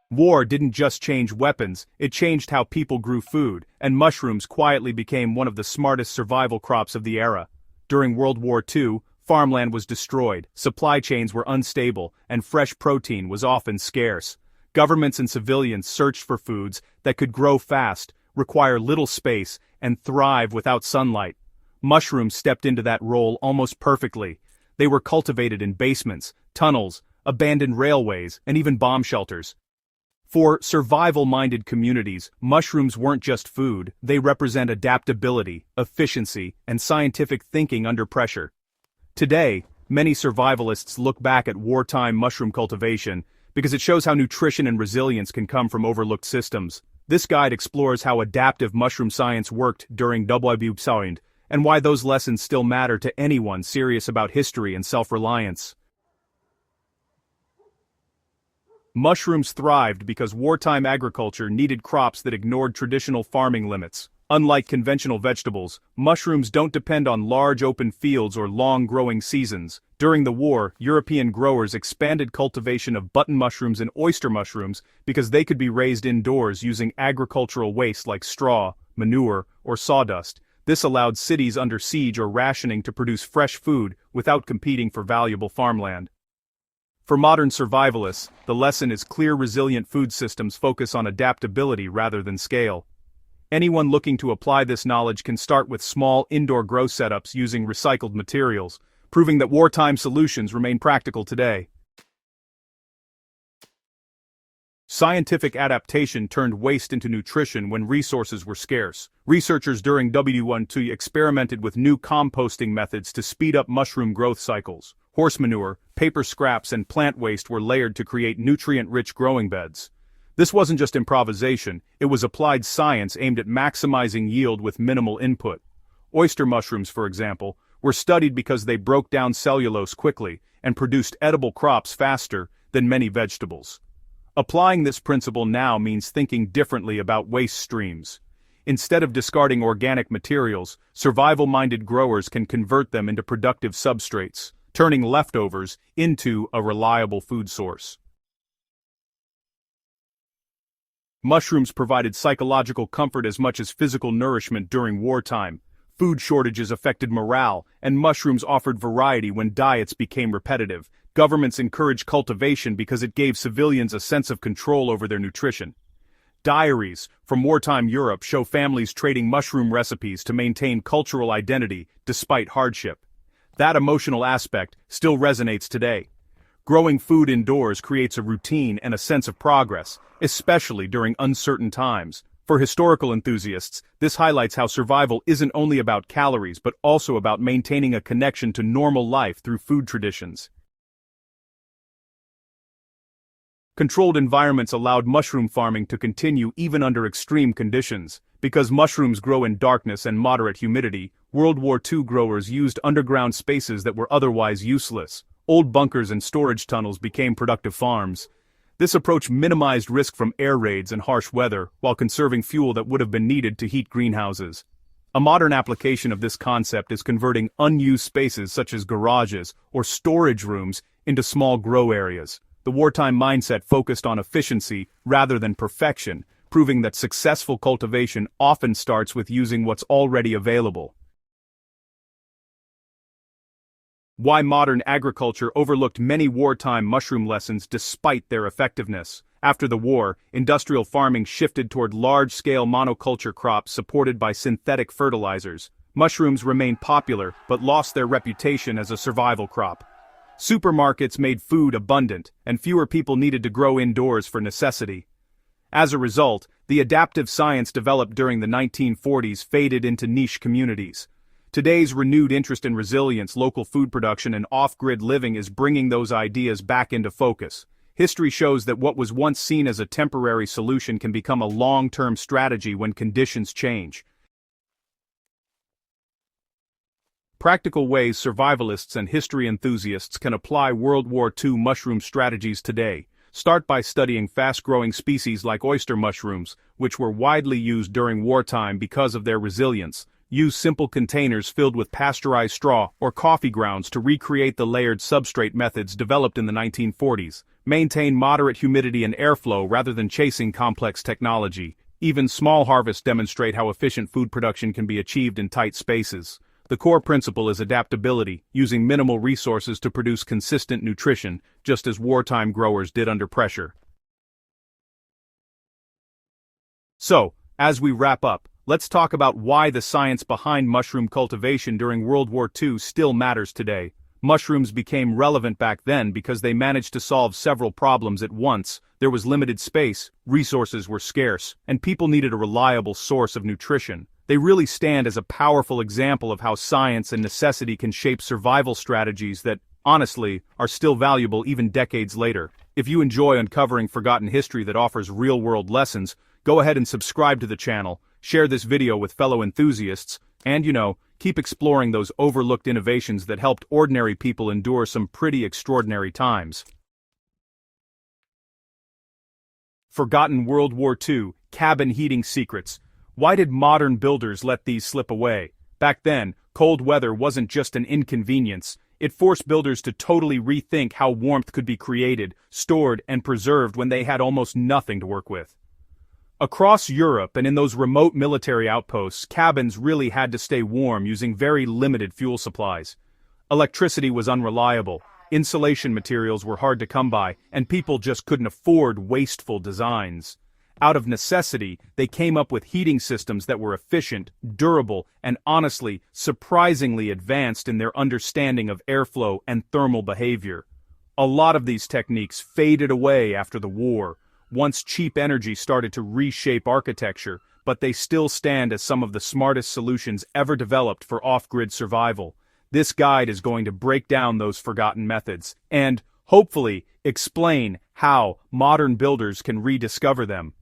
War didn't just change weapons, it changed how people grew food, and mushrooms quietly became one of the smartest survival crops of the era. During World War II, farmland was destroyed, supply chains were unstable, and fresh protein was often scarce. Governments and civilians searched for foods that could grow fast, require little space, and thrive without sunlight. Mushrooms stepped into that role almost perfectly. They were cultivated in basements, tunnels, abandoned railways, and even bomb shelters. For survival-minded communities, mushrooms weren't just food, they represent adaptability, efficiency, and scientific thinking under pressure. Today, many survivalists look back at wartime mushroom cultivation because it shows how nutrition and resilience can come from overlooked systems. This guide explores how adaptive mushroom science worked during WWII and why those lessons still matter to anyone serious about history and self-reliance. Mushrooms thrived because wartime agriculture needed crops that ignored traditional farming limits. Unlike conventional vegetables, mushrooms don't depend on large open fields or long growing seasons. During the war, European growers expanded cultivation of button mushrooms and oyster mushrooms because they could be raised indoors using agricultural waste like straw, manure, or sawdust. This allowed cities under siege or rationing to produce fresh food without competing for valuable farmland. For modern survivalists, the lesson is clear: resilient food systems focus on adaptability rather than scale. Anyone looking to apply this knowledge can start with small indoor grow setups using recycled materials, proving that wartime solutions remain practical today. Scientific adaptation turned waste into nutrition when resources were scarce. Researchers during WWII experimented with new composting methods to speed up mushroom growth cycles. Horse manure, paper scraps, and plant waste were layered to create nutrient-rich growing beds. This wasn't just improvisation, it was applied science aimed at maximizing yield with minimal input. Oyster mushrooms, for example, were studied because they broke down cellulose quickly and produced edible crops faster than many vegetables. Applying this principle now means thinking differently about waste streams. Instead of discarding organic materials, survival-minded growers can convert them into productive substrates, turning leftovers into a reliable food source. Mushrooms provided psychological comfort as much as physical nourishment during wartime. Food shortages affected morale, and mushrooms offered variety when diets became repetitive. Governments encouraged cultivation because it gave civilians a sense of control over their nutrition. Diaries from wartime Europe show families trading mushroom recipes to maintain cultural identity despite hardship. That emotional aspect still resonates today. Growing food indoors creates a routine and a sense of progress, especially during uncertain times. For historical enthusiasts, this highlights how survival isn't only about calories but also about maintaining a connection to normal life through food traditions. Controlled environments allowed mushroom farming to continue even under extreme conditions. Because mushrooms grow in darkness and moderate humidity, World War II growers used underground spaces that were otherwise useless. Old bunkers and storage tunnels became productive farms. This approach minimized risk from air raids and harsh weather, while conserving fuel that would have been needed to heat greenhouses. A modern application of this concept is converting unused spaces such as garages or storage rooms into small grow areas. The wartime mindset focused on efficiency rather than perfection, proving that successful cultivation often starts with using what's already available. Why modern agriculture overlooked many wartime mushroom lessons despite their effectiveness. After the war, industrial farming shifted toward large-scale monoculture crops supported by synthetic fertilizers. Mushrooms remained popular but lost their reputation as a survival crop. Supermarkets made food abundant, and fewer people needed to grow indoors for necessity. As a result, the adaptive science developed during the 1940s faded into niche communities. Today's renewed interest in resilience, local food production, and off-grid living is bringing those ideas back into focus. History shows that what was once seen as a temporary solution can become a long-term strategy when conditions change. Practical ways survivalists and history enthusiasts can apply World War II mushroom strategies today. Start by studying fast-growing species like oyster mushrooms, which were widely used during wartime because of their resilience. Use simple containers filled with pasteurized straw or coffee grounds to recreate the layered substrate methods developed in the 1940s. Maintain moderate humidity and airflow rather than chasing complex technology. Even small harvests demonstrate how efficient food production can be achieved in tight spaces. The core principle is adaptability, using minimal resources to produce consistent nutrition, just as wartime growers did under pressure. So, as we wrap up, let's talk about why the science behind mushroom cultivation during World War II still matters today. Mushrooms became relevant back then because they managed to solve several problems at once. There was limited space, resources were scarce, and people needed a reliable source of nutrition. They really stand as a powerful example of how science and necessity can shape survival strategies that, honestly, are still valuable even decades later. If you enjoy uncovering forgotten history that offers real-world lessons, go ahead and subscribe to the channel, share this video with fellow enthusiasts, and keep exploring those overlooked innovations that helped ordinary people endure some pretty extraordinary times. Forgotten World War II, cabin heating secrets. Why did modern builders let these slip away? Back then, cold weather wasn't just an inconvenience. It forced builders to totally rethink how warmth could be created, stored, and preserved when they had almost nothing to work with. Across Europe and in those remote military outposts, cabins really had to stay warm using very limited fuel supplies. Electricity was unreliable, insulation materials were hard to come by, and people just couldn't afford wasteful designs. Out of necessity, they came up with heating systems that were efficient, durable, and honestly, surprisingly advanced in their understanding of airflow and thermal behavior. A lot of these techniques faded away after the war, once cheap energy started to reshape architecture, but they still stand as some of the smartest solutions ever developed for off-grid survival. This guide is going to break down those forgotten methods, and, hopefully, explain how modern builders can rediscover them.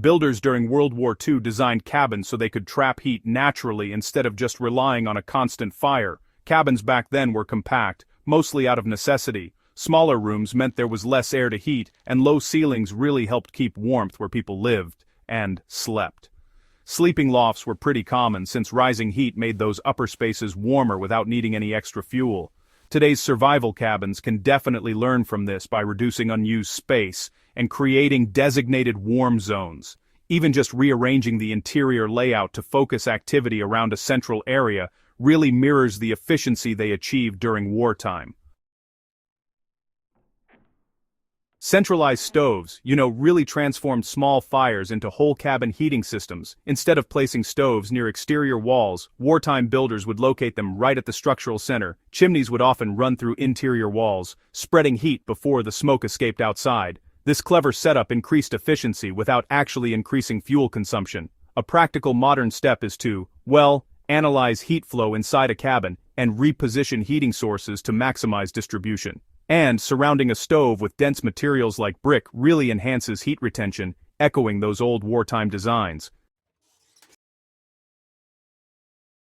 Builders during World War II designed cabins so they could trap heat naturally instead of just relying on a constant fire. Cabins back then were compact, mostly out of necessity. Smaller rooms meant there was less air to heat, and low ceilings really helped keep warmth where people lived and slept. Sleeping lofts were pretty common since rising heat made those upper spaces warmer without needing any extra fuel. Today's survival cabins can definitely learn from this by reducing unused space and creating designated warm zones. Even just rearranging the interior layout to focus activity around a central area really mirrors the efficiency they achieved during wartime. Centralized stoves, really transformed small fires into whole cabin heating systems. Instead of placing stoves near exterior walls, wartime builders would locate them right at the structural center. Chimneys would often run through interior walls, spreading heat before the smoke escaped outside. This clever setup increased efficiency without actually increasing fuel consumption. A practical modern step is to, analyze heat flow inside a cabin and reposition heating sources to maximize distribution. And surrounding a stove with dense materials like brick really enhances heat retention, echoing those old wartime designs.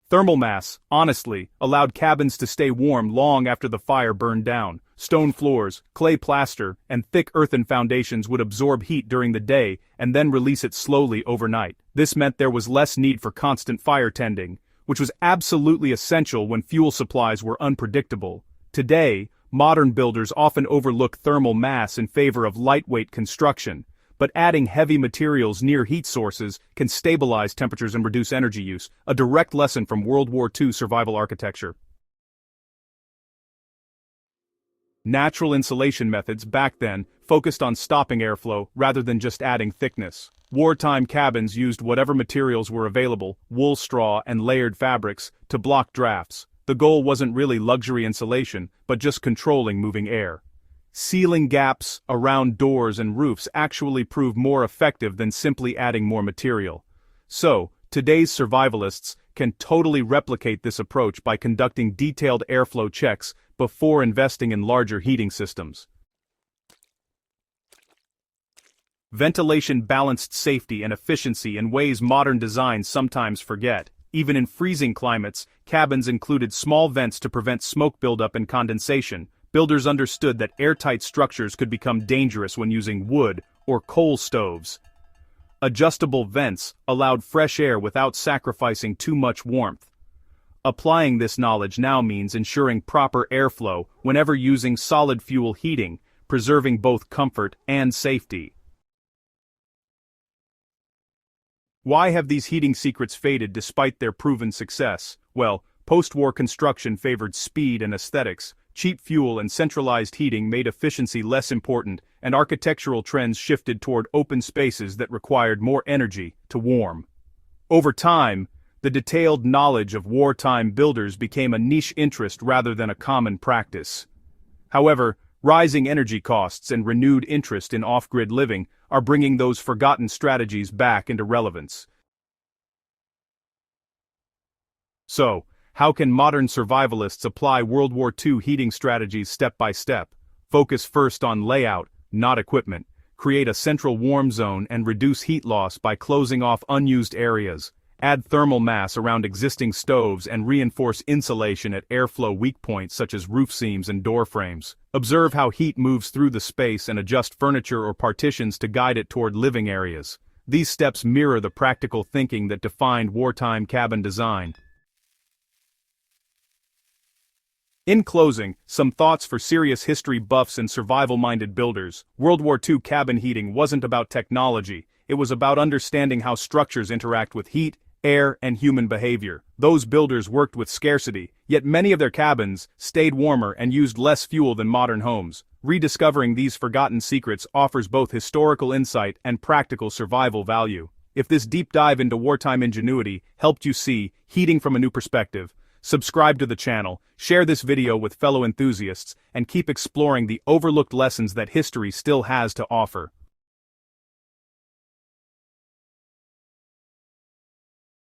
Thermal mass, honestly, allowed cabins to stay warm long after the fire burned down. Stone floors, clay plaster, and thick earthen foundations would absorb heat during the day and then release it slowly overnight. This meant there was less need for constant fire tending, which was absolutely essential when fuel supplies were unpredictable. Today, modern builders often overlook thermal mass in favor of lightweight construction, but adding heavy materials near heat sources can stabilize temperatures and reduce energy use, a direct lesson from World War II survival architecture. Natural insulation methods back then focused on stopping airflow rather than just adding thickness. Wartime cabins used whatever materials were available, wool, straw, and layered fabrics, to block drafts. The goal wasn't really luxury insulation, but just controlling moving air. Sealing gaps around doors and roofs actually proved more effective than simply adding more material. So, today's survivalists can totally replicate this approach by conducting detailed airflow checks before investing in larger heating systems. Ventilation balanced safety and efficiency in ways modern designs sometimes forget. Even in freezing climates, cabins included small vents to prevent smoke buildup and condensation. Builders understood that airtight structures could become dangerous when using wood or coal stoves. Adjustable vents allowed fresh air without sacrificing too much warmth. Applying this knowledge now means ensuring proper airflow whenever using solid fuel heating, preserving both comfort and safety. Why have these heating secrets faded despite their proven success? Well, post-war construction favored speed and aesthetics, cheap fuel and centralized heating made efficiency less important, and architectural trends shifted toward open spaces that required more energy to warm. Over time, the detailed knowledge of wartime builders became a niche interest rather than a common practice. However, rising energy costs and renewed interest in off-grid living are bringing those forgotten strategies back into relevance. So, how can modern survivalists apply World War II heating strategies step by step? Focus first on layout, not equipment. Create a central warm zone and reduce heat loss by closing off unused areas. Add thermal mass around existing stoves and reinforce insulation at airflow weak points such as roof seams and door frames. Observe how heat moves through the space and adjust furniture or partitions to guide it toward living areas. These steps mirror the practical thinking that defined wartime cabin design. In closing, some thoughts for serious history buffs and survival-minded builders. World War II cabin heating wasn't about technology, it was about understanding how structures interact with heat, air, and human behavior. Those builders worked with scarcity, yet many of their cabins stayed warmer and used less fuel than modern homes. Rediscovering these forgotten secrets offers both historical insight and practical survival value. If this deep dive into wartime ingenuity helped you see heating from a new perspective, subscribe to the channel, share this video with fellow enthusiasts, and keep exploring the overlooked lessons that history still has to offer.